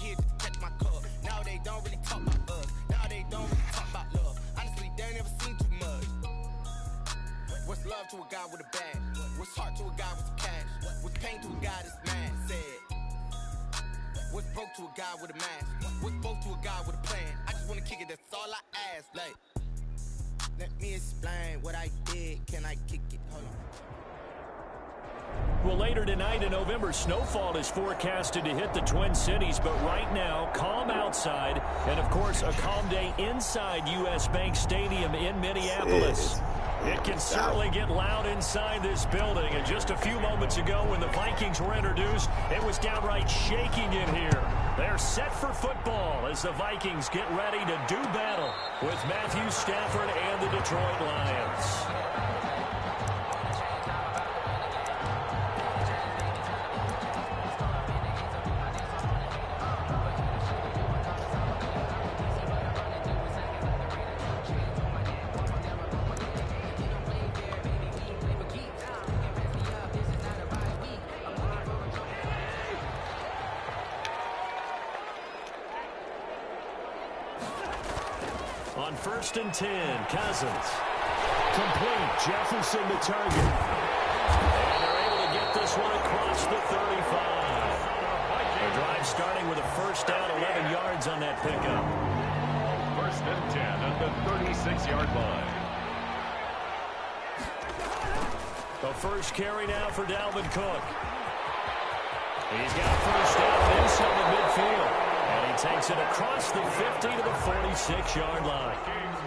here just to catch my cup. Now they don't really talk about us. Now they don't really talk about love. Honestly, they ain't never seen too much. What's love to a guy with a bag? What's heart to a guy with some cash? What's pain to a guy that's mad? Said. What's broke to a guy with a mask? What's both to a guy with a plan? I just wanna kick it, that's all I ask. Like, let me explain what I did. Can I kick it? Hold on. Well, later tonight in November, snowfall is forecasted to hit the Twin Cities, but right now, calm outside, and of course, a calm day inside U.S. Bank Stadium in Minneapolis. It can certainly get loud inside this building, and just a few moments ago when the Vikings were introduced, it was downright shaking in here. They're set for football as the Vikings get ready to do battle with Matthew Stafford and the Detroit Lions. On 1st and 10, Cousins. Complete. Jefferson the target. And they're able to get this one across the 35. Their drive starting with a first down, 11 yards on that pickup. 1st and 10 at the 36-yard line. The first carry now for Dalvin Cook. He's got a first down inside the midfield. And he takes it across the 50 to the 46-yard line.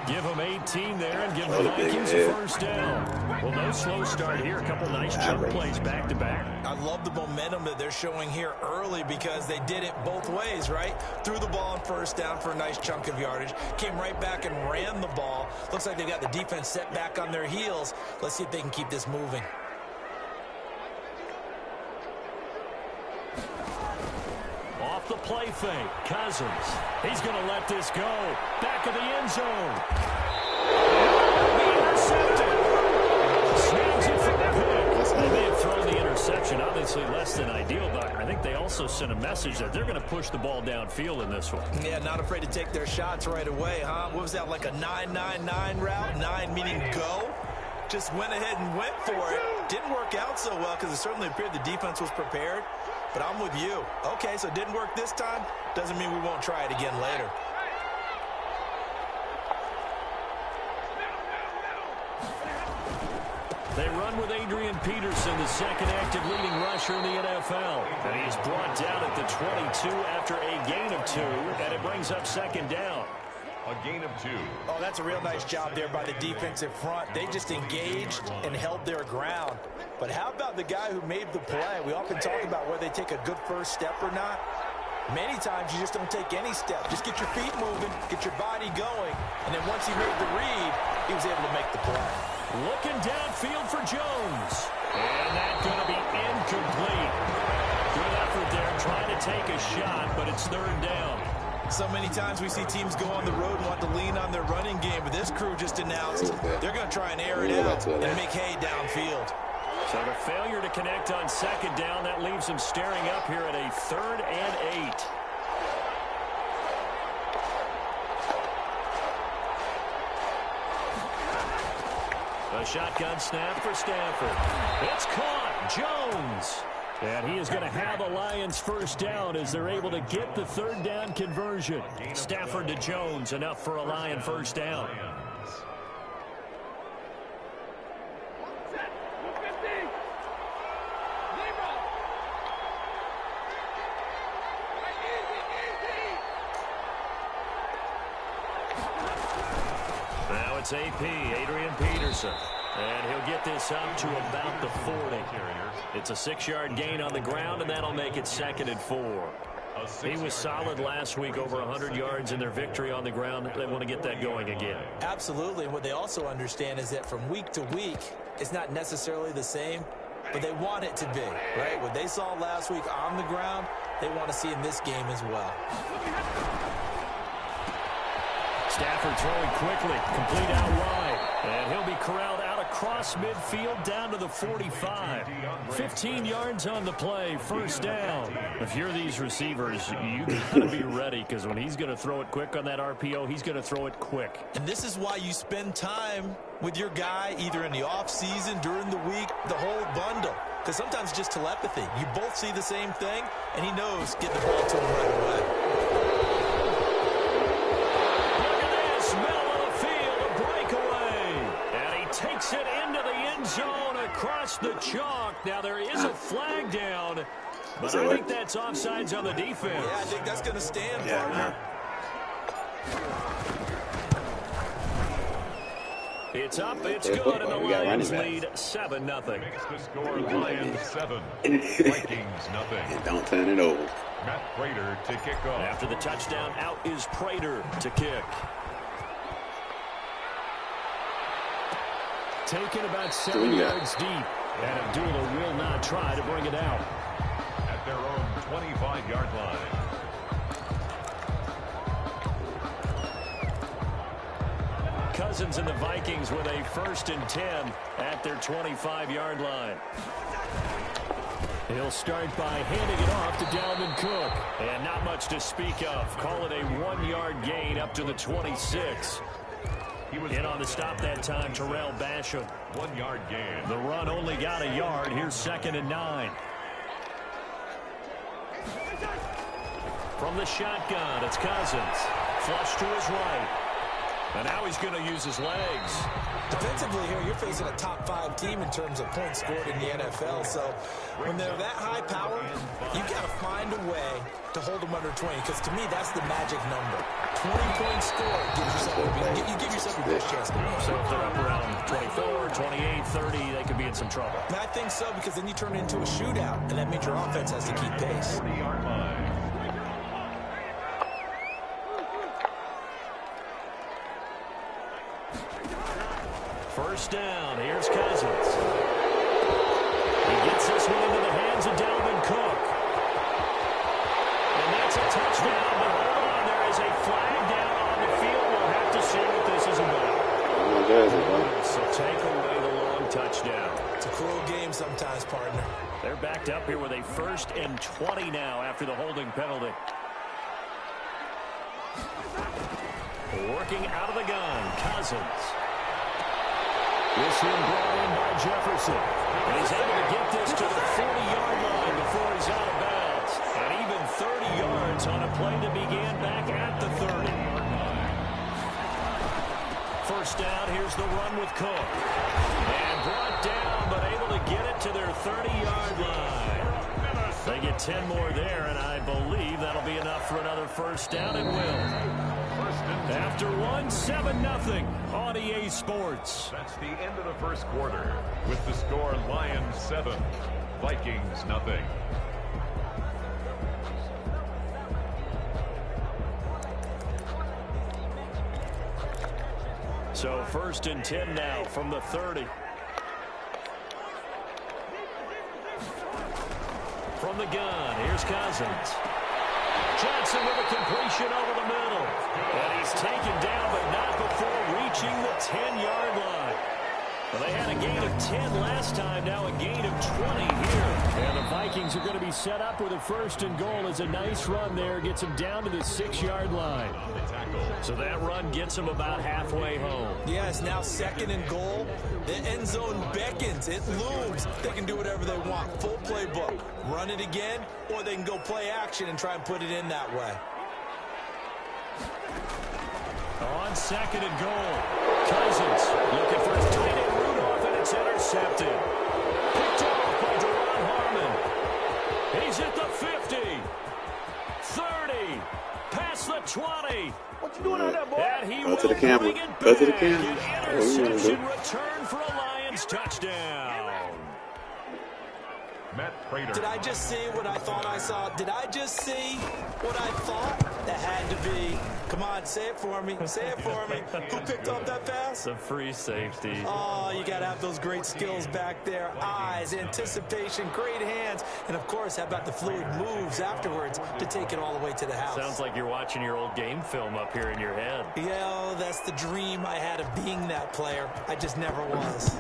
Give him 18 there and give the Vikings a first down. Well, no slow start here. A couple nice jump plays back-to-back. I love the momentum that they're showing here early because they did it both ways, right? Threw the ball on first down for a nice chunk of yardage. Came right back and ran the ball. Looks like they've got the defense set back on their heels. Let's see if they can keep this moving. Off the play fake, Cousins. He's going to let this go. Back of the end zone. Intercepted. Snags it for the pick. They may have thrown the interception. Obviously less than ideal, but I think they also sent a message that they're going to push the ball downfield in this one. Yeah, not afraid to take their shots right away, huh? What was that, like a 9-9-9 route? 9 meaning go? Just went ahead and went for it. Didn't work out so well because it certainly appeared the defense was prepared. But I'm with you. Okay, so it didn't work this time. Doesn't mean we won't try it again later. They run with Adrian Peterson, the second active leading rusher in the NFL. And he's brought down at the 22 after a gain of 2, and it brings up second down. A gain of 2. Oh, that's a real nice job there by the defensive front. They just engaged and held their ground. But how about the guy who made the play? We often talk about whether they take a good first step or not. Many times you just don't take any step. Just get your feet moving, get your body going, and then once he made the read, he was able to make the play. Looking downfield for Jones. And that's going to be incomplete. Good effort there, trying to take a shot, but it's third down. So many times we see teams go on the road and want to lean on their running game, but this crew just announced they're going to try and air it out and make hay downfield. So the failure to connect on second down, that leaves him staring up here at a 3rd and 8. A shotgun snap for Stafford. It's caught. Jones. And he is going to have a Lions first down as they're able to get the third down conversion. Stafford to Jones, enough for a Lion first down. Now it's AP, Adrian Peterson. And he'll get this up to about the 40. It's a 6-yard gain on the ground, and that'll make it 2nd and 4. He was solid last week, over 100 yards in their victory on the ground. They want to get that going again. Absolutely. And what they also understand is that from week to week, it's not necessarily the same, but they want it to be, right? What they saw last week on the ground, they want to see in this game as well. Stafford throwing quickly, complete out wide. And he'll be corralled out across midfield down to the 45. 15 yards on the play, first down. If you're these receivers, you got to be ready, because when he's going to throw it quick on that RPO, he's going to throw it quick. And this is why you spend time with your guy, either in the offseason, during the week, the whole bundle. Because sometimes it's just telepathy. You both see the same thing, and he knows get the ball to him right away. Look at this, middle of the field, a breakaway. And he takes it into the end zone across the chalk. Now there is a flag down, but I think that's offsides on the defense. Yeah, I think that's going to stand, partner. It's up, it's good, and the Lions lead 7-0. Makes the score Lions 7, Vikings nothing. And don't turn it over. Matt Prater to kick off. After the touchdown, out is Prater to kick. Taken about 7 yards deep, and Abdullah will not try to bring it out. At their own 25-yard line. Cousins and the Vikings with a 1st and 10 at their 25-yard line. He'll start by handing it off to Dalvin Cook. And not much to speak of. Call it a 1-yard gain up to the 26. In on the stop that time, Terrell Basham. 1-yard gain. The run only got a yard. Here's 2nd and 9. From the shotgun, it's Cousins. Flush to his right. And now he's going to use his legs. Defensively here, you're facing a top-5 team in terms of points scored in the NFL. So when they're that high power, you've got to find a way to hold them under 20. Because to me, that's the magic number. 20-point score gives yourself, you give yourself your best chance to win. So if they're up around 24, 28, 30, they could be in some trouble. And I think so, because then you turn it into a shootout, and that means your offense has to keep pace. 40-yard line. First down, here's Cousins. He gets this one into the hands of Dalvin Cook. And that's a touchdown, but hold on, there is a flag down on the field. We'll have to see what this is about. So take away the long touchdown. It's a cruel game sometimes, partner. They're backed up here with a 1st and 20 now after the holding penalty. Working out of the gun, Cousins. This one brought in by Jefferson. And he's able to get this to the 40-yard line before he's out of bounds. And even 30 yards on a play that began back at the 30. First down, here's the run with Cook. And brought down, but able to get it to their 30-yard line. They get 10 more there, and I believe that'll be enough for another first down, and will. After 7-0 on EA Sports. That's the end of the first quarter with the score Lions 7, Vikings nothing. So 1st and 10 now from the 30. From the gun, here's Cousins. Johnson with a completion over the middle. And he's taken down, but not before reaching the 10-yard line. Well, they had a gain of 10 last time, now a gain of 20 here. And the Vikings are going to be set up with a 1st and goal as a nice run there. Gets them down to the 6-yard line. So that run gets them about halfway home. Yeah, it's now 2nd and goal. The end zone beckons. It looms. They can do whatever they want. Full playbook. Run it again, or they can go play action and try and put it in that way. On 2nd and goal, Cousins looking for his tight end Rudolph, and it's intercepted. Picked off by Deron Harmon. He's at the 50, 30, past the 20. What you doing out there, boy? And he Go to the will camera. bring it Go to the back. camera. An interception return for a Lions touchdown. Matt Prater. Did I just see what I thought I saw? Did I just see what I thought? That had to be. Come on, say it for me. Say it for me. Who picked up that pass? The free safety. Oh, you got to have those great skills back there. Eyes, anticipation, great hands. And, of course, how about the fluid moves afterwards to take it all the way to the house? Sounds like you're watching your old game film up here in your head. Yeah, that's the dream I had of being that player. I just never was.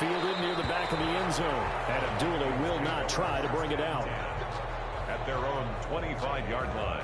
fielded near the back of the end zone. And Abdullah will not try to bring it out. At their own 25-yard line.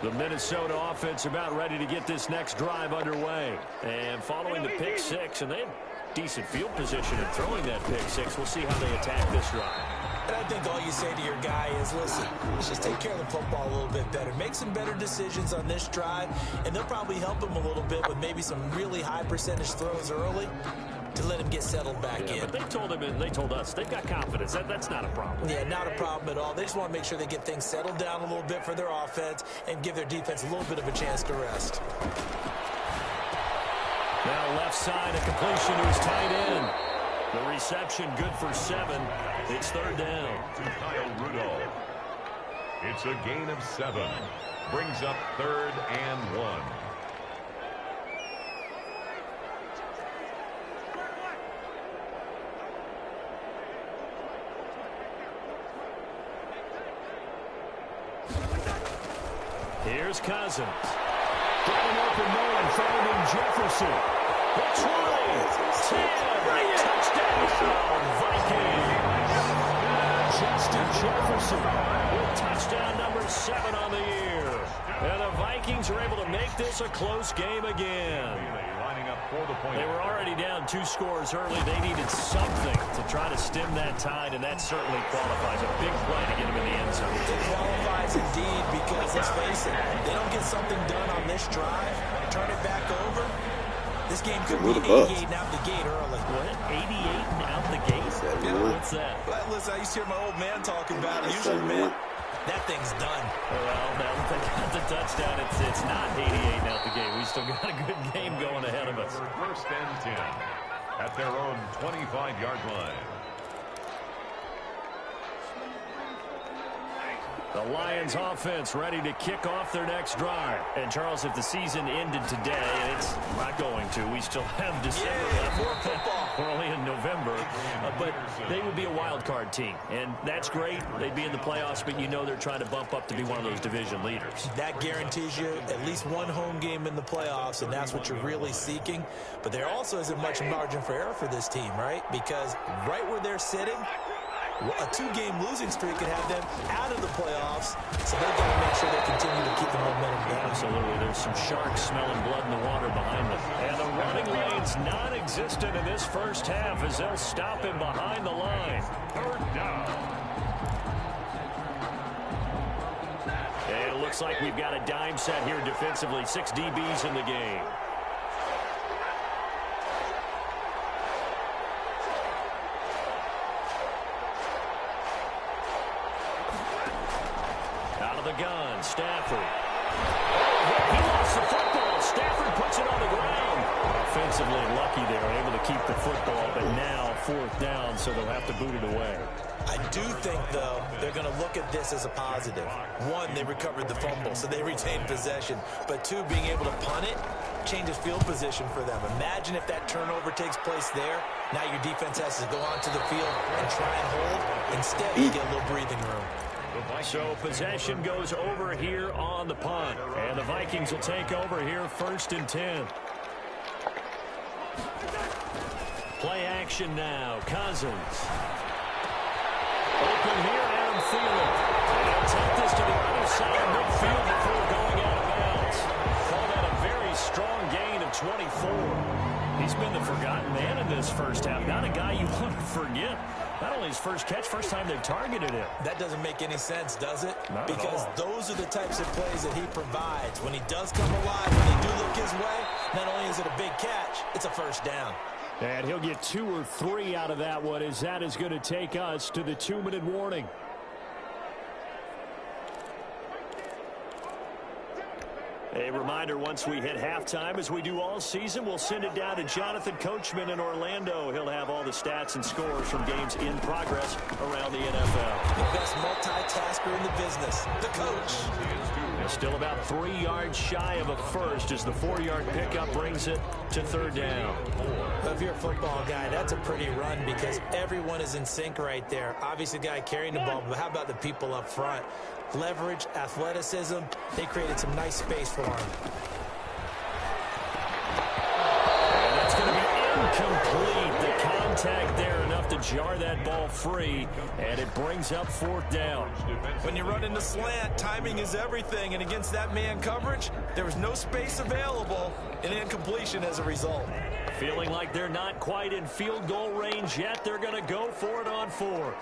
The Minnesota offense about ready to get this next drive underway. And following the pick six, and they had decent field position in throwing that pick six. We'll see how they attack this drive. And I think all you say to your guy is, listen, let's just take care of the football a little bit better. Make some better decisions on this drive, and they'll probably help him a little bit with maybe some really high percentage throws early to let him get settled back in. But they told him, and they told us, they've got confidence. That's not a problem. Yeah, not a problem at all. They just want to make sure they get things settled down a little bit for their offense and give their defense a little bit of a chance to rest. Now left side, a completion to his tight end. The reception good for 7. It's third down. To Kyle Rudolph. It's a gain of 7. Brings up 3rd and 1. Here's Cousins. Got an open man, finding Jefferson. The 20, 10, touchdown, Vikings. Justin Jefferson with touchdown number 7 on the year. And the Vikings are able to make this a close game again. Lining up for the point. They were already down 2 scores early. They needed something to try to stem that tide, and that certainly qualifies. A big play to get them in the end zone. It qualifies indeed because, let's face it, they don't get something done on this drive, turn it back over, this game could be 88 and out the gate early. What? 88 and out the gate? What's that? Well, listen, I used to hear my old man talking about it. Usually, man, that thing's done. Well, now that they got the touchdown, it's not 88 and out the gate. We still got a good game going ahead of us. 1st and 10 at their own 25-yard line. The Lions offense ready to kick off their next drive. And, Charles, if the season ended today, and it's not going to, we still have December left. More football. We're only in November. But they would be a wild card team. And that's great. They'd be in the playoffs, but you know they're trying to bump up to be one of those division leaders. That guarantees you at least one home game in the playoffs, and that's what you're really seeking. But there also isn't much margin for error for this team, right? Because right where they're sitting, a 2-game losing streak could have them out of the playoffs, so they've got to make sure they continue to keep the momentum going. Absolutely. There's some sharks smelling blood in the water behind them. And the running lane's non-existent in this first half as they'll stop him behind the line. 3rd down. And it looks like we've got a dime set here defensively. 6 DBs in the game. Gun, Stafford. He lost the football. Stafford puts it on the ground. Offensively lucky they were able to keep the football, but now 4th down, so they'll have to boot it away. I do think, though, they're going to look at this as a positive. 1, they recovered the fumble, so they retained possession. But 2, being able to punt it changes field position for them. Imagine if that turnover takes place there. Now your defense has to go onto the field and try and hold. Instead, you get a little breathing room. So possession goes over here on the punt. And the Vikings will take over here 1st and 10. Play action now. Cousins. Open here, Adam Thielen. They'll take this to the other side of midfield before going out of bounds. Call that a very strong gain of 24. He's been the forgotten man in this first half. Not a guy you want to forget. Not only his first catch, first time they've targeted him. That doesn't make any sense, does it? Not because at all. Those are the types of plays that he provides. When he does come alive, when they do look his way, not only is it a big catch, it's a 1st down. And he'll get 2 or 3 out of that one, as that is going to take us to the 2-minute warning. A reminder, once we hit halftime, as we do all season, we'll send it down to Jonathan Coachman in Orlando. He'll have all the stats and scores from games in progress around the NFL. The best multitasker in the business, the coach. Still about 3 yards shy of a first as the 4-yard pickup brings it to third down. If you're a football guy, that's a pretty run because everyone is in sync right there. Obviously, the guy carrying the ball, but how about the people up front? Leverage, athleticism, they created some nice space for him. And that's going to be incomplete. The contact there enough to jar that ball free, and it brings up fourth down. When you run into slant, timing is everything, and against that man coverage, there was no space available, and incompletion as a result. Feeling like they're not quite in field goal range yet, they're going to go for it on fourth.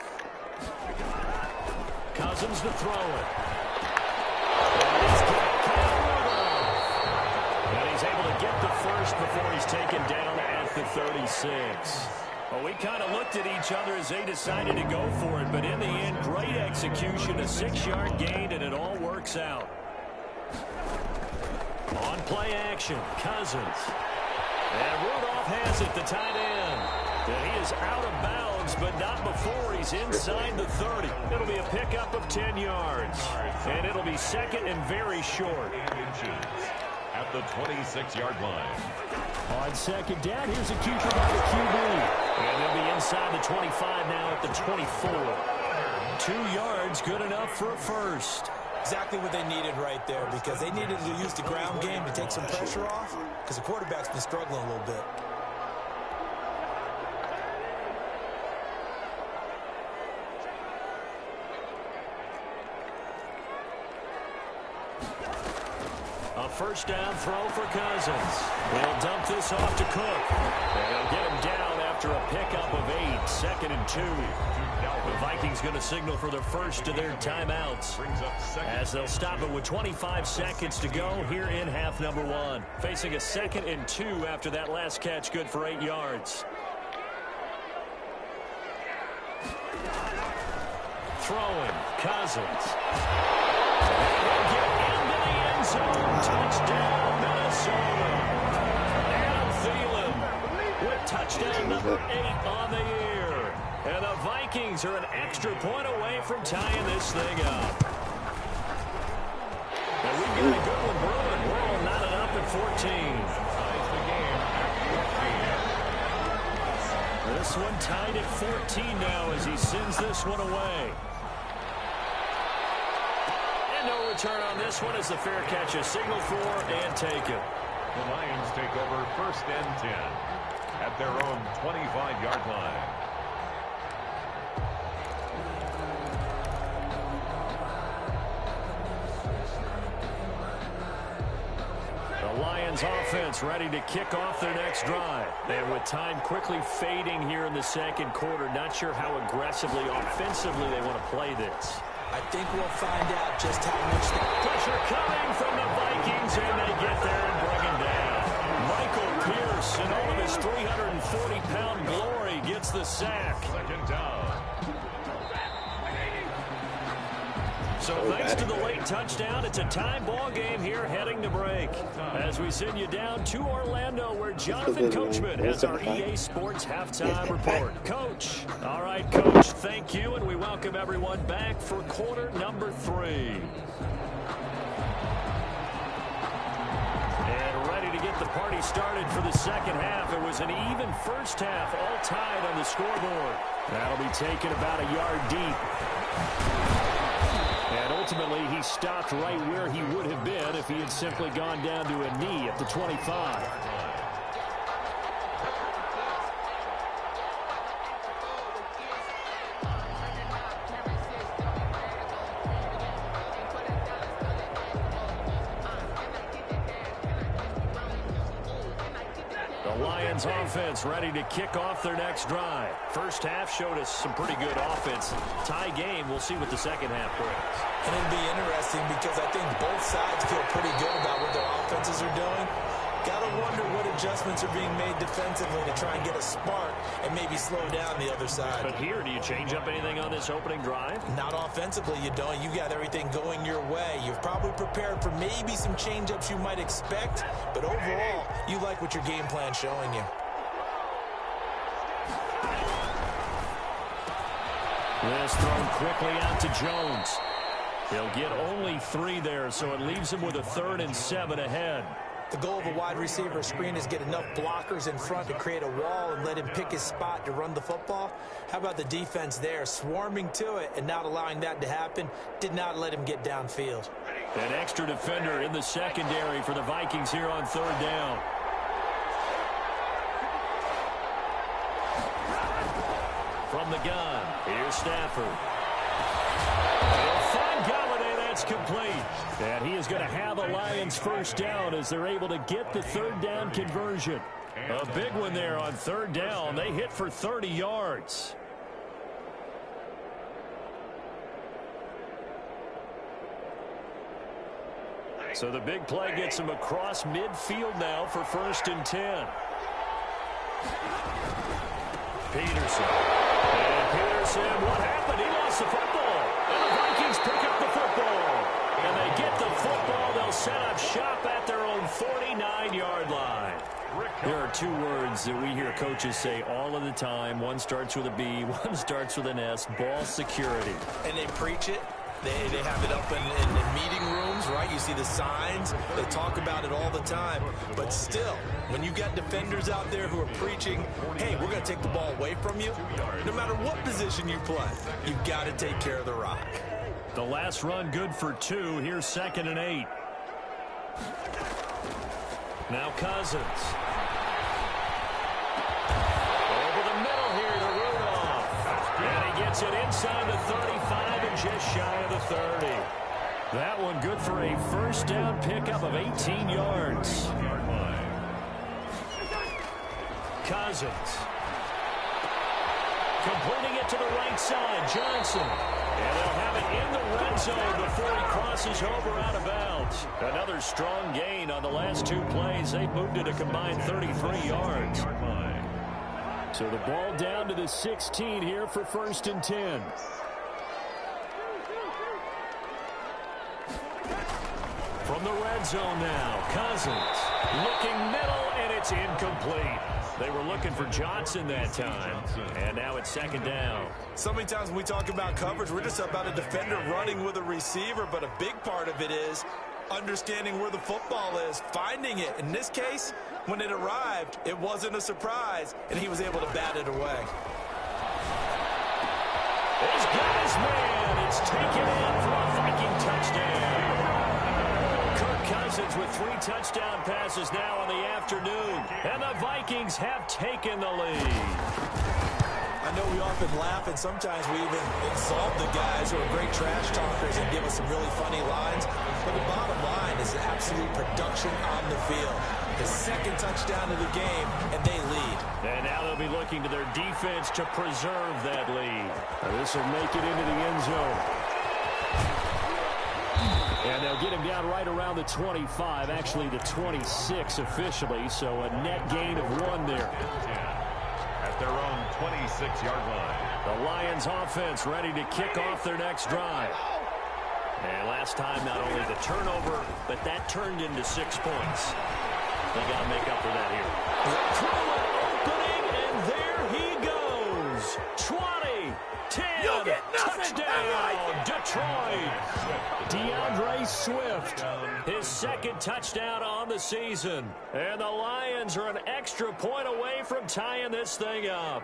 Cousins to throw it. And he's able to get the first before he's taken down at the 36. Well, we kind of looked at each other as they decided to go for it, but in the end, great execution, a 6-yard gain, and it all works out. On play action, Cousins. And Rudolph has it, the tight end. And he is out of bounds, but not before he's inside the 30. It'll be a pickup of 10 yards. And it'll be second and very short. At the 26-yard line. On second down, here's a keeper by the QB. And they'll be inside the 25 now at the 24. 2 yards, good enough for a first. Exactly what they needed right there because they needed to use the ground game to take some pressure off because the quarterback's been struggling a little bit. A first down throw for Cousins. They'll dump this off to Cook. And they'll get him down after a pickup of 8, second and 2. The Vikings going to signal for the first of their timeouts as they'll stop it with 25 seconds to go here in half number 1. Facing a second and 2 after that last catch, good for 8 yards. Throwing, Cousins. They'll get into the end zone. Touchdown, Minnesota. Adam Thielen with touchdown number 8 on the year. And the Vikings are an extra point away from tying this thing up. And we get a good one brewing. We're all knotted up at 14. This one tied at 14 now as he sends this one away. And no return on this one as the fair catch is signaled for and taken. The Lions take over first and 10 at their own 25-yard line. The Lions offense ready to kick off their next drive. And with time quickly fading here in the second quarter, not sure how aggressively, offensively they want to play this. I think we'll find out just how much pressure coming from the Vikings, and they get there and bring him down. Michael Pierce, in all of his 340-pound glory, gets the sack. Second down. So thanks to the late touchdown, it's a tie ball game here heading to break. As we send you down to Orlando, where Jonathan Coachman has our EA Sports halftime report. Coach. All right, Coach, thank you, and we welcome everyone back for quarter number 3. And ready to get the party started for the second half. It was an even first half, all tied on the scoreboard. That'll be taken about a yard deep. And ultimately, he stopped right where he would have been if he had simply gone down to a knee at the 25. Lions offense ready to kick off their next drive. First half showed us some pretty good offense. Tie game, we'll see what the second half brings. And it'll be interesting because I think both sides feel pretty good about what their offenses are doing. Gotta wonder what adjustments are being made defensively to try and get a spark and maybe slow down the other side. But here, do you change up anything on this opening drive? Not offensively, you don't. You got everything going your way. You've probably prepared for maybe some change-ups you might expect, but overall, you like what your game plan's showing you. This thrown quickly out to Jones. He'll get only 3 there, so it leaves him with a 3rd and 7 ahead. The goal of a wide receiver screen is get enough blockers in front to create a wall and let him pick his spot to run the football. How about the defense there, swarming to it and not allowing that to happen? Did not let him get downfield. An extra defender in the secondary for the Vikings here on third down. From the gun, here's Stafford. They'll find Galladay, that's complete. And he is going to have a Lions first down as they're able to get the third down conversion. A big one there on third down. They hit for 30 yards. So the big play gets him across midfield now for 1st and 10. Peterson. And Peterson, what happened? He lost the football. And the Vikings pick up the football. And they get the football. They'll set up shop at their own 49-yard line. There are two words that we hear coaches say all of the time. One starts with a B, one starts with an S, ball security. And they preach it. They have it up in meeting rooms, right? You see the signs. They talk about it all the time. But still, when you got defenders out there who are preaching, hey, we're going to take the ball away from you, no matter what position you play, you've got to take care of the rock. The last run good for 2. Here's 2nd and 8. Now Cousins. Over the middle here to Rudolph. And he gets it inside the 35 and just shy of the 30. That one good for a first down pickup of 18 yards. Cousins. Completing it to the right side, Johnson. And they'll have it in the red zone before he crosses over out of bounds. Another strong gain on the last 2 plays. They moved it a combined 33 yards. So the ball down to the 16 here for 1st and 10. From the red zone now, Cousins looking middle, and it's incomplete. They were looking for Johnson that time, and now it's 2nd down. So many times when we talk about coverage, we're just about a defender running with a receiver, but a big part of it is understanding where the football is, finding it. In this case, when it arrived, it wasn't a surprise, and he was able to bat it away. He's got his man. It's taken in for a Viking touchdown. Kirk Cousins with 3 touchdown passes now in the afternoon, and the Vikings have taken the lead. I know we often laugh, and sometimes we even insult the guys who are great trash talkers and give us some really funny lines, but the bottom line is absolute production on the field. His 2nd touchdown of the game, and they lead. And now they'll be looking to their defense to preserve that lead. This will make it into the end zone. And they'll get him down right around the 25, actually the 26 officially, so a net gain of 1 there. At their own 26-yard line. The Lions offense ready to kick off their next drive. And last time, not only the turnover, but that turned into 6 points. They got to make up for that here. Throw it opening, and there he goes. 20, 10, touchdown, Detroit. DeAndre Swift, his 2nd touchdown on the season. And the Lions are an extra point away from tying this thing up.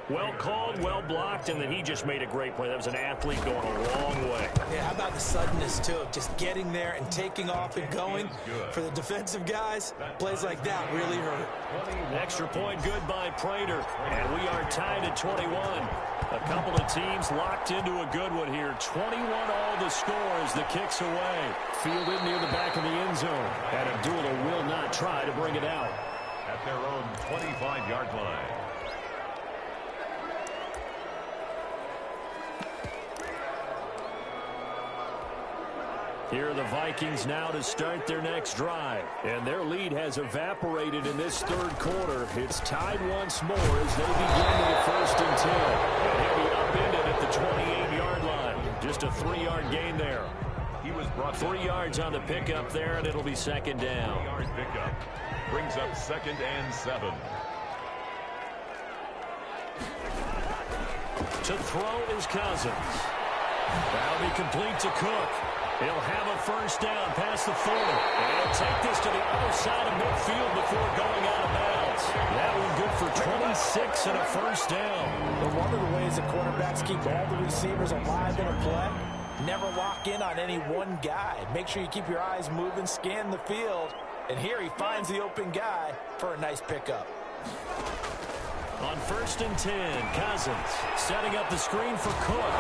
Well called, well blocked, and then he just made a great play. That was an athlete going a long way. Yeah, how about the suddenness, too, of just getting there and taking off and going? For the defensive guys, plays like that really hurt. Extra point good by Prater, and we are tied at 21. A couple of teams locked into a good one here. 21 all the score as the kick's away. Fielded near the back of the end zone. And Abdullah will not try to bring it out. At their own 25-yard line. Here are the Vikings now to start their next drive. And their lead has evaporated in this 3rd quarter. It's tied once more as they begin with a 1st and 10. And he'll be upended at the 28-yard line. Just a 3-yard gain there. He was brought 3 yards on the pickup there, and it'll be 2nd down. 3-yard pickup. Brings up 2nd and 7. To throw is Cousins. That'll be complete to Cook. He'll have a first down past the 40. And he'll take this to the other side of midfield before going out of bounds. That one good for 26 and a first down. But one of the ways that quarterbacks keep all the receivers alive in a play, never lock in on any one guy. Make sure you keep your eyes moving, scan the field. And here he finds the open guy for a nice pickup. On 1st and 10, Cousins setting up the screen for Cook.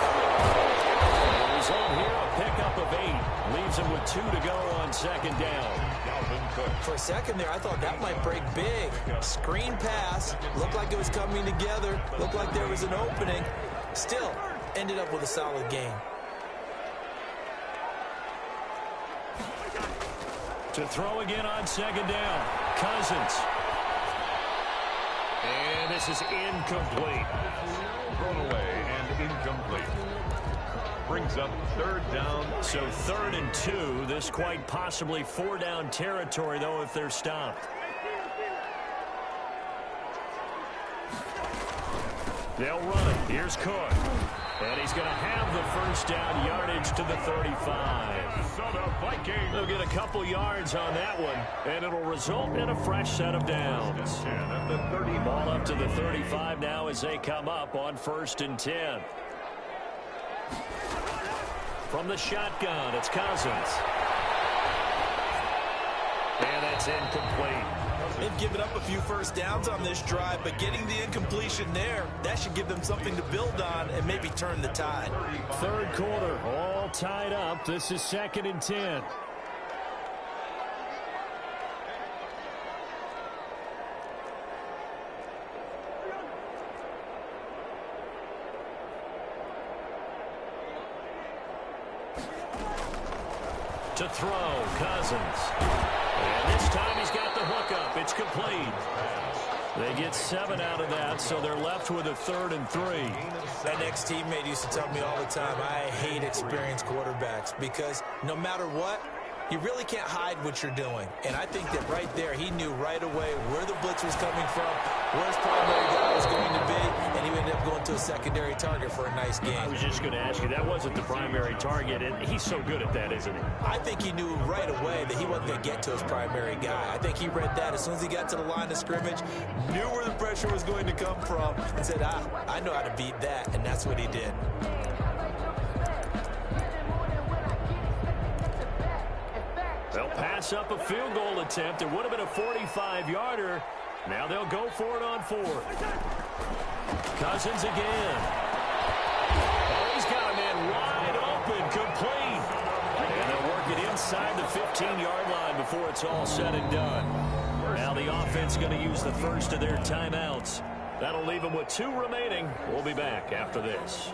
The result here, a pickup of 8. Leaves him with 2 to go on 2nd down. For a second there, I thought that might break big. Screen pass. Looked like it was coming together. Looked like there was an opening. Still, ended up with a solid gain. To throw again on 2nd down. Cousins. And this is incomplete. Thrown away and incomplete. Brings up 3rd down. So 3rd and 2. This quite possibly 4-down territory, though, if they're stopped. They'll run it. Here's Cook. And he's going to have the first down, yardage to the 35. They'll get a couple yards on that one, and it'll result in a fresh set of downs. Ball up to the 35 now as they come up on 1st and 10. From the shotgun, it's Cousins. And that's incomplete. They've given up a few first downs on this drive, but getting the incompletion there, that should give them something to build on and maybe turn the tide. 3rd quarter, all tied up. This is 2nd and 10. To throw, Cousins. And this time he's got the hookup. It's complete. They get 7 out of that, so they're left with a 3rd and 3. That next teammate used to tell me all the time, I hate experienced quarterbacks because no matter what, you really can't hide what you're doing. And I think that right there, he knew right away where the blitz was coming from, where his primary guy was going to be, and he ended up going to a secondary target for a nice game. I was just going to ask you, that wasn't the primary target, and he's so good at that, isn't he? I think he knew right away that he wasn't going to get to his primary guy. I think he read that as soon as he got to the line of scrimmage, knew where the pressure was going to come from, and said, I know how to beat that, and that's what he did. They'll pass up a field goal attempt. It would have been a 45-yarder. Now they'll go for it on 4th. Cousins again. Oh, he's got a man wide open, complete. And they'll work it inside the 15-yard line before it's all said and done. Now the offense going to use the first of their timeouts. That'll leave them with 2 remaining. We'll be back after this.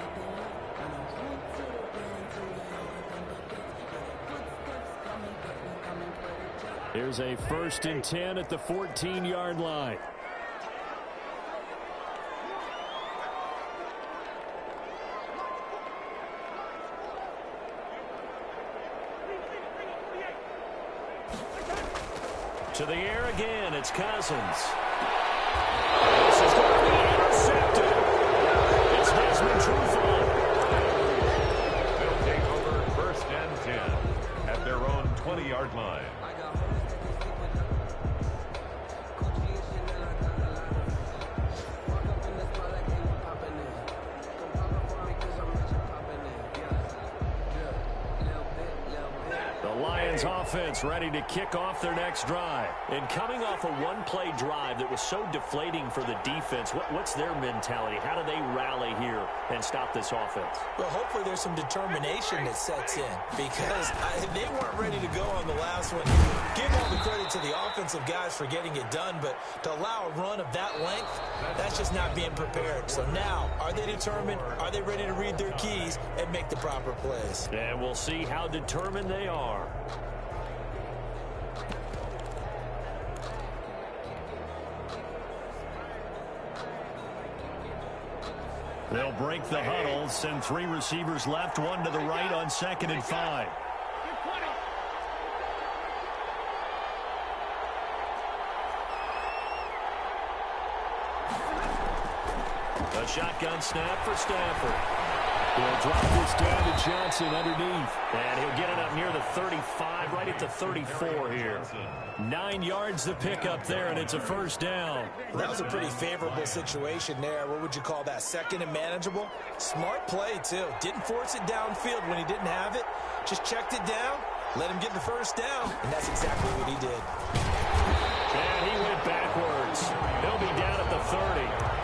Here's a 1st and 10 at the 14-yard line. To the air again, it's Cousins. This is going to be intercepted. It's Desmond Trufant. They'll take over 1st and 10 at their own 20-yard line. Offense ready to kick off their next drive. And coming off a one-play drive that was so deflating for the defense, what's their mentality? How do they rally here and stop this offense? Well, hopefully there's some determination that sets in because they weren't ready to go on the last one. Give all the credit to the offensive guys for getting it done, but to allow a run of that length, that's just not being prepared. So now, are they determined? Are they ready to read their keys and make the proper plays? And we'll see how determined they are. They'll break the huddle, send 3 receivers left, 1 to the right on 2nd and 5. A shotgun snap for Stafford. He'll drop this down to Johnson underneath. And he'll get it up near the 35, right at the 34 here. 9 yards to pick up there, and it's a first down. That was a pretty favorable situation there. What would you call that? Second and manageable? Smart play, too. Didn't force it downfield when he didn't have it. Just checked it down, let him get the first down, and that's exactly what he did. And he went backwards. He'll be down at the 30.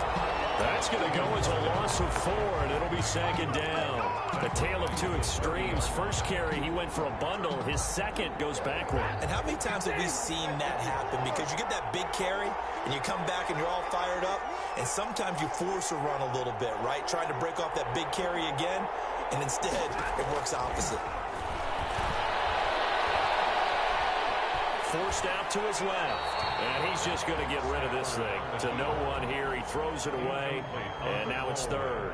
That's going to go as a loss of 4, and it'll be second down. The tale of two extremes. First carry, he went for a bundle. His second goes backward. And how many times have we seen that happen? Because you get that big carry, and you come back and you're all fired up, and sometimes you force a run a little bit, right? Trying to break off that big carry again, and instead it works opposite. Forced out to his left. And he's just going to get rid of this thing. To no one here. He throws it away. And now it's third.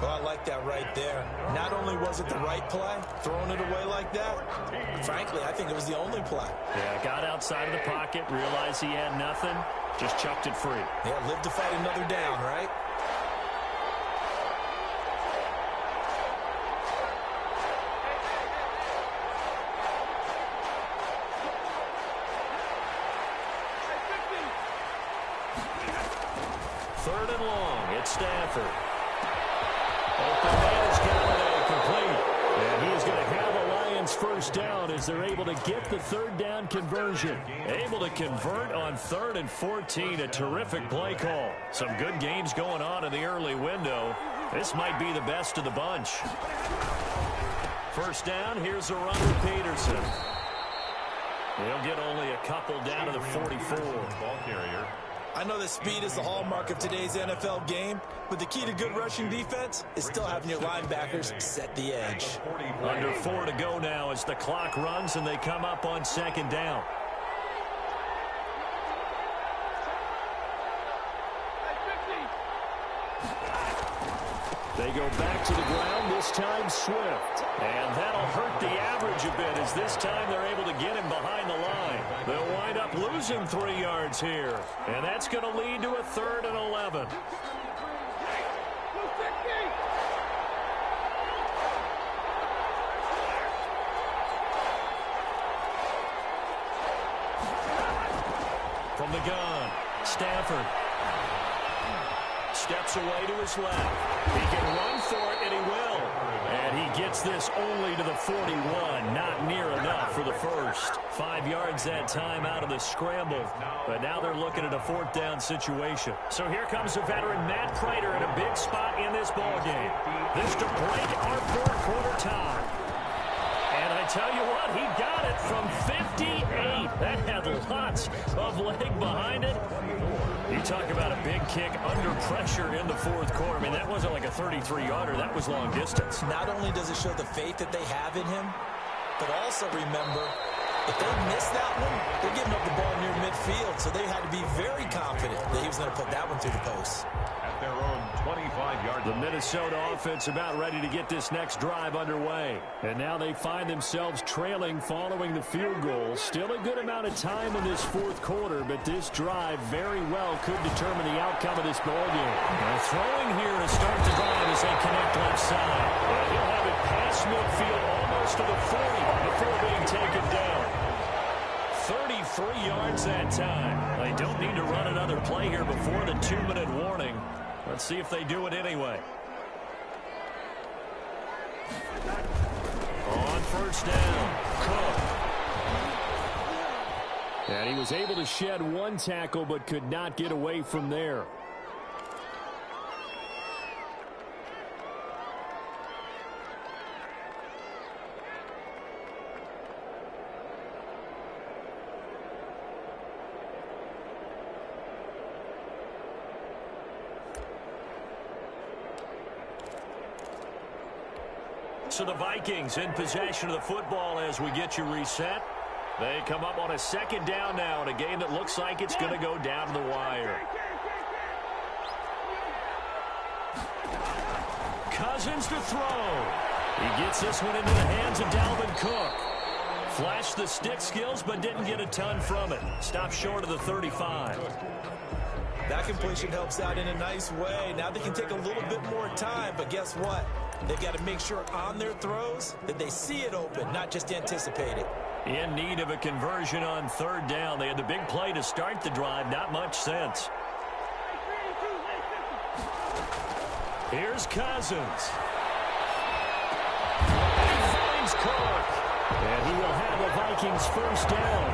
Oh, I like that right there. Not only was it the right play, throwing it away like that, frankly, I think it was the only play. Yeah, got outside of the pocket, realized he had nothing, just chucked it free. Yeah, live to fight another down, right? Third and long, it's Stafford. Open man is Galladay, complete. And he is going to have the Lions first down as they're able to get the third down conversion. Able to convert on 3rd and 14, a terrific play call. Some good games going on in the early window. This might be the best of the bunch. First down, here's the run with Peterson. He'll get only a couple down to the 44. Ball carrier. I know that speed is the hallmark of today's NFL game, but the key to good rushing defense is still having your linebackers set the edge. Under 4 to go now as the clock runs and they come up on second down. They go back to the ground, this time Swift. And that'll hurt the average a bit as this time they're able to get him behind the line. They'll wind up losing 3 yards here. And that's going to lead to a 3rd and 11. From the gun, Stafford. Steps away to his left. He can run for it, and he will. And he gets this only to the 41. Not near enough for the first. 5 yards that time out of the scramble. But now they're looking at a 4th down situation. So here comes the veteran Matt Prater in a big spot in this ballgame. This to break our 4th quarter tie. And I tell you what, he got it from 58. That had lots of leg behind it. You talk about a big kick under pressure in the 4th quarter. I mean, that wasn't like a 33-yarder. That was long distance. Not only does it show the faith that they have in him, but also remember, if they miss that one, they're giving up the ball near midfield. So they had to be very confident that he was going to put that one through the post. At their own 25-yard line. The Minnesota offense about ready to get this next drive underway. And now they find themselves trailing following the field goal. Still a good amount of time in this 4th quarter, but this drive very well could determine the outcome of this ballgame. They're throwing here to start the drive as they connect left side. And he'll have it past midfield almost to the 40 before being taken down. 33 yards that time. They don't need to run another play here before the 2-minute warning. Let's see if they do it anyway. On first down, Cook. And he was able to shed 1 tackle but could not get away from there. So the Vikings in possession of the football as we get you reset. They come up on a 2nd down now in a game that looks like it's going to go down to the wire. Cousins to throw. He gets this one into the hands of Dalvin Cook. Flashed the stick skills but didn't get a ton from it. Stopped short of the 35. That completion helps out in a nice way. Now they can take a little bit more time, but guess what? They've got to make sure on their throws that they see it open, not just anticipate it. In need of a conversion on third down. They had the big play to start the drive. Not much sense. Here's Cousins. He finds Cook. And he will have the Vikings first down.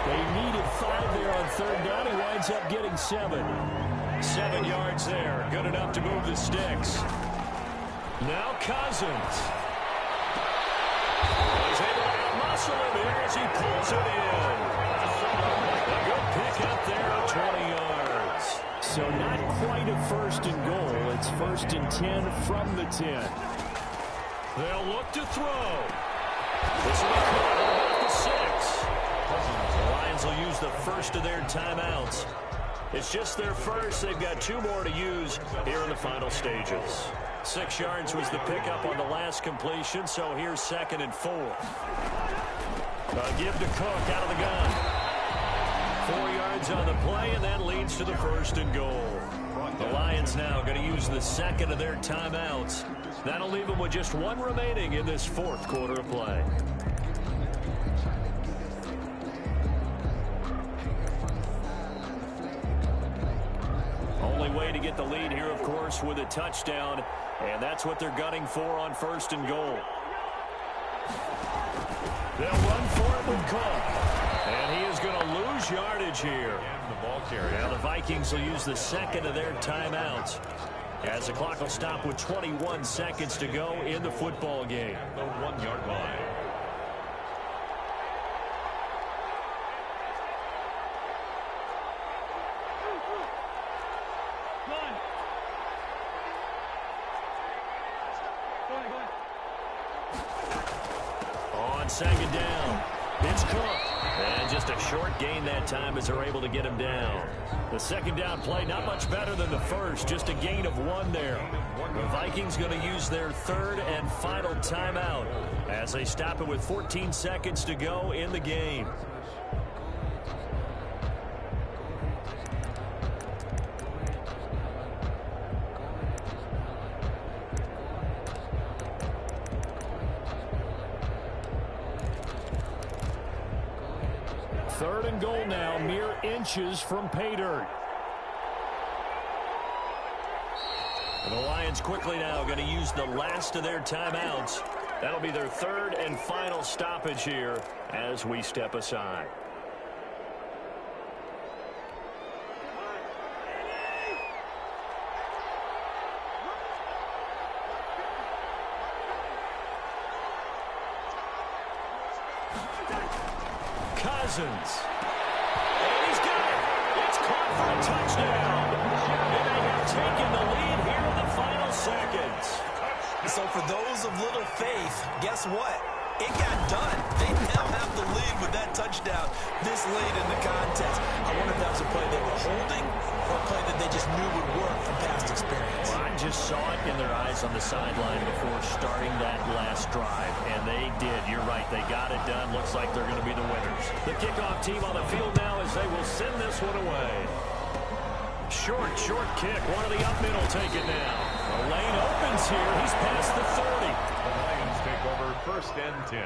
They needed 5 there on third down. He winds up getting 7. 7 yards there. Good enough to move the sticks. Now Cousins. He's able to muscle him here as he pulls it in. A good pick up there of 20 yards. So not quite a first and goal. It's first and 10 from the 10. They'll look to throw. This will be caught at about the 6. The Lions will use the first of their timeouts. It's just their first. They've got 2 more to use here in the final stages. 6 yards was the pickup on the last completion, so here's 2nd and 4. Give to Cook out of the gun. 4 yards on the play, and that leads to the first and goal. The Lions now going to use the 2nd of their timeouts. That'll leave them with just 1 remaining in this 4th quarter of play. Only way to get the lead here, of course, with a touchdown, and that's what they're gunning for on first and goal. They'll run for it with Cook, and he is going to lose yardage here. Now the Vikings will use the 2nd of their timeouts, as the clock will stop with 21 seconds to go in the football game. The 1-yard line. On 2nd down, it's Cook. And just a short gain that time as they're able to get him down. The 2nd down play, not much better than the first, just a gain of 1 there. The Vikings going to use their 3rd and final timeout as they stop it with 14 seconds to go in the game. Third and goal now, mere inches from pay dirt. The Lions quickly now going to use the last of their timeouts. That'll be their 3rd and final stoppage here as we step aside. Cousins. And he's got it. It's caught for a touchdown. And they have taken the lead here in the final seconds. So for those of little faith, guess what? It got done. They now have the lead with that touchdown this late in the contest. I wonder if that was a play they were holding or a play that they just knew would work from past experience. Well, I just saw it in their eyes on the sideline before starting that last drive, and they did. You're right. They got it done. Looks like they're going to be the winners. The kickoff team on the field now as they will send this one away. Short kick. One of the up mid will take it now. The lane opens here. He's past the 30. The Lions take over 1st and 10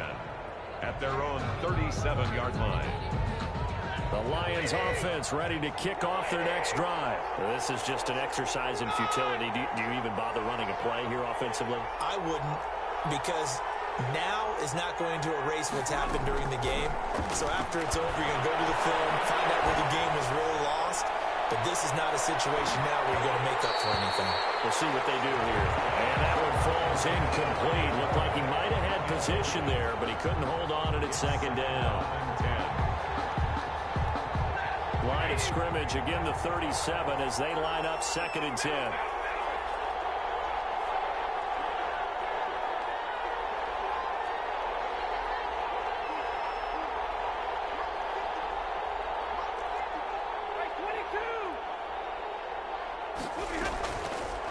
at their own 37-yard line. The Lions offense ready to kick off their next drive. This is just an exercise in futility. Do you even bother running a play here offensively? I wouldn't, because now is not going to erase what's happened during the game. So after it's over, you're going to go to the film, find out where the game was really lost. But this is not a situation now where you're going to make up for anything. We'll see what they do here. And that one falls incomplete. Looked like he might have had position there, but he couldn't hold on at 2nd down. Line of scrimmage, again the 37 as they line up 2nd and 10.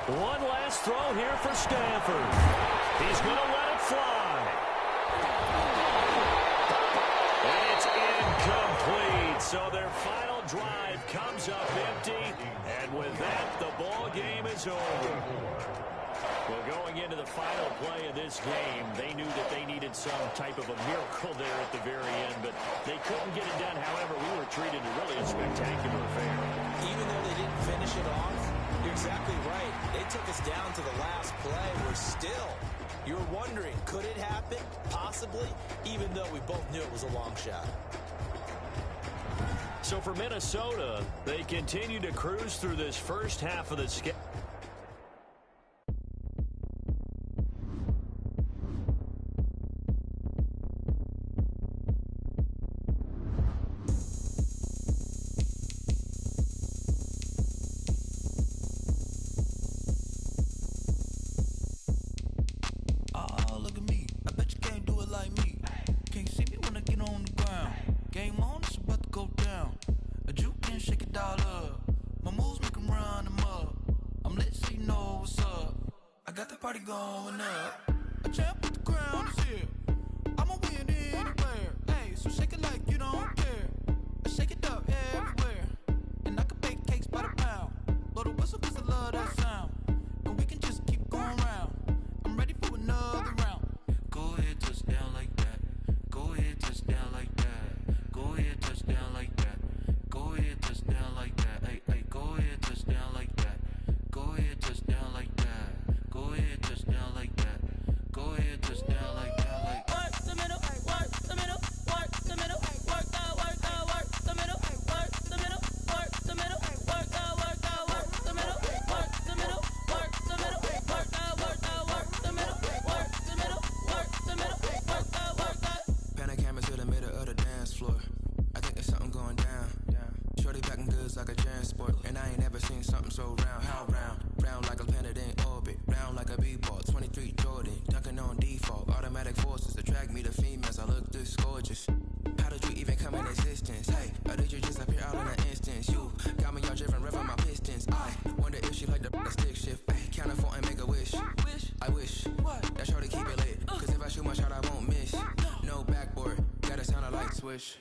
One last throw here for Stanford. He's going to let it fly. And it's incomplete. So their final drive comes up empty. And with that, the ball game is over. Well, going into the final play of this game, they knew that they needed some type of a miracle there at the very end, but they couldn't get it done. However, we were treated to really a spectacular affair. Even though they didn't finish it off, you're exactly right. They took us down to the last play. We're still, you're wondering, could it happen? Possibly, even though we both knew it was a long shot. So for Minnesota, they continue to cruise through this first half of the schedule. Party going up. A champ with the crown is here. I'ma win anywhere. Hey, so shake it like you don't care. I shake it up everywhere. And I can bake cakes by the pound. Blow the whistle 'cause I love that sound. And we can just keep going round. I'm ready for another round. Go ahead, touch down like that. Go ahead, touch down like that. Go ahead, touch down like that. Go ahead, touch down like that. Hey, hey, go ahead, touch down like that. Go ahead, touch down like that. Go ahead, touch down like that. Go ahead, touch down like that. Like work the middle, work the middle, work the middle, work the middle, work the middle, work the middle, work the middle, work the middle, work the middle, work the middle, work the middle, work the middle, work the. Pan a camera to the middle of the dance floor. I think there's something going down. Shorty packing goods like a transport, and I ain't never seen something so round. How round? Round like a planet in orbit, round like a b-ball. 23 Jordan, dunking on default. Automatic forces attract me to females. I look this gorgeous. How did you even come in existence? Hey, or did you just appear out in an instance? You got me all driven, revving my pistons. I wonder if she like the stick shift. Hey, count it 4 and make a wish. I wish that shorty keep it lit. 'Cause if I shoot my shot, I won't miss. No backboard, gotta sound a light switch.